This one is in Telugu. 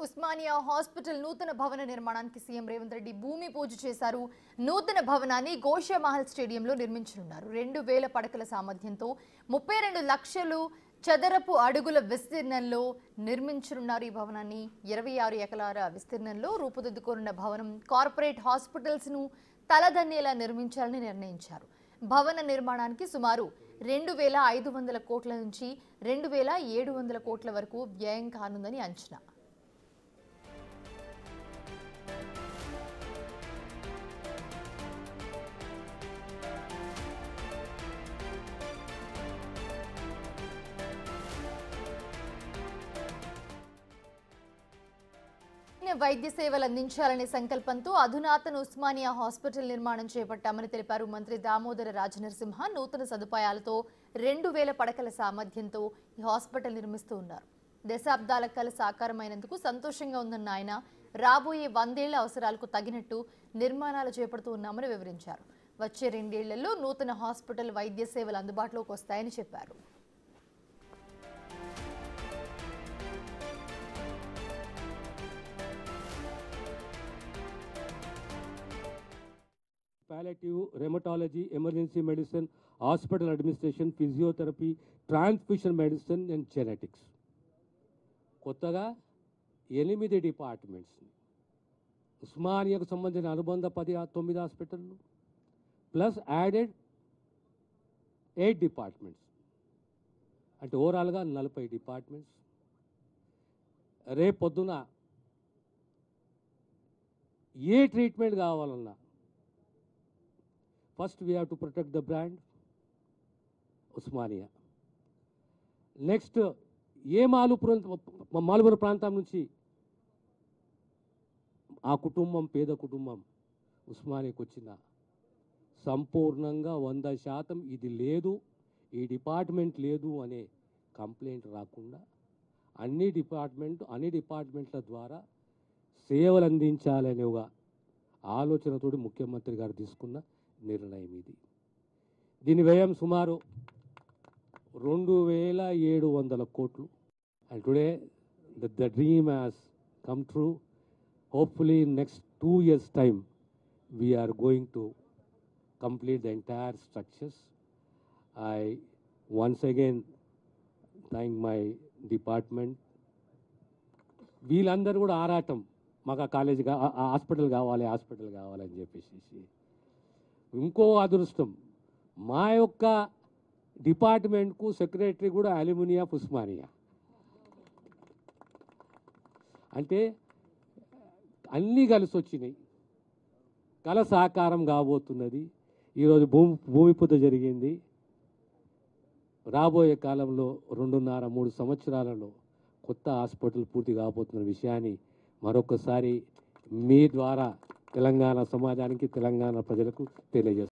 ఉస్మానియా హాస్పిటల్ నూతన భవన నిర్మాణానికి సీఎం రేవంత్ రెడ్డి భూమి పూజ చేశారు. నూతన భవనాన్ని గోషామహల్ స్టేడియంలో నిర్మించనున్నారు. 2000 పడకల సామర్థ్యంతో 32 లక్షలు చదరపు అడుగుల విస్తీర్ణంలో నిర్మించనున్నారు. ఈ భవనాన్ని 26 ఎకరాల విస్తీర్ణంలో రూపుదిద్దుకోనున్న భవనం కార్పొరేట్ హాస్పిటల్స్ ను తలదన్నేలా నిర్మించాలని నిర్ణయించారు. భవన నిర్మాణానికి సుమారు 2500 కోట్ల నుంచి 2700 కోట్ల వరకు వ్యయం కానుందని అంచనా. వైద్య సేవలు అందించాలనే సంకల్పంతో అధునాతన ఉస్మానియా హాస్పిటల్ నిర్మాణం చేపట్టామని తెలిపారు మంత్రి దామోదర రాజనరసింహ. నూతన సదుపాయాలతో 2000 పడకల సామర్థ్యంతో ఈ హాస్పిటల్ నిర్మిస్తూ ఉన్నారు. దశాబ్దాల కల సాకారమైనందుకు సంతోషంగా ఉందన్న ఆయన రాబోయే 100 ఏళ్ల అవసరాలకు తగినట్టు నిర్మాణాలు చేపడుతూ ఉన్నామని వివరించారు. వచ్చే 2 ఏళ్లలో నూతన హాస్పిటల్ వైద్య సేవలు అందుబాటులోకి వస్తాయని చెప్పారు. Palliative, rheumatology, emergency medicine, hospital administration, physiotherapy, transfusion medicine and genetics. కొత్తగా 8 డిపార్ట్మెంట్స్ ఉస్మానియాకు సంబంధించిన అనుబంధ 9 హాస్పిటళ్ళు ప్లస్ యాడెడ్ 8 డిపార్ట్మెంట్స్ అంటే ఓవరాల్గా 40 డిపార్ట్మెంట్స్. రేపు పొద్దున ఏ ట్రీట్మెంట్ కావాలన్నా first we have to protect the brand Osmania. Next ఏ మాలుపురం ప్రాంతం నుంచి ఆ కుటుంబం పేద కుటుంబం ఉస్మానియాకి వచ్చిన సంపూర్ణంగా 100% ఇది లేదు, ఈ డిపార్ట్మెంట్ లేదు అనే కంప్లైంట్ రాకుండా అన్ని డిపార్ట్మెంట్ల ద్వారా సేవలు అందించాలనే ఒక ఆలోచనతోటి ముఖ్యమంత్రి గారు తీసుకున్న నిర్ణయం ఇది. దీని వ్యయం సుమారు 2700 కోట్లు. And today the dream has come true. Hopefully in next 2 years time we are going to complete the entire structures. I once again thank my department. వీళ్ళందరూ కూడా ఆరాటం మాకు కాలేజీ హాస్పిటల్ కావాలి అని చెప్పేసి. ఇంకో అదృష్టం మా యొక్క డిపార్ట్మెంట్కు సెక్రటరీ కూడా అల్యూమిని ఆఫ్ ఉస్మానియా. అంటే అన్నీ కలిసి వచ్చినాయి, కళ సాకారం కాబోతున్నది. ఈరోజు భూమి పూజ జరిగింది. రాబోయే కాలంలో 2.5-3 సంవత్సరాలలో కొత్త హాస్పిటల్ పూర్తి కాబోతున్న విషయాన్ని మరొకసారి మీ ద్వారా తెలంగాణ సమాజానికి తెలంగాణ ప్రజలకు తెలియజేస్తాను.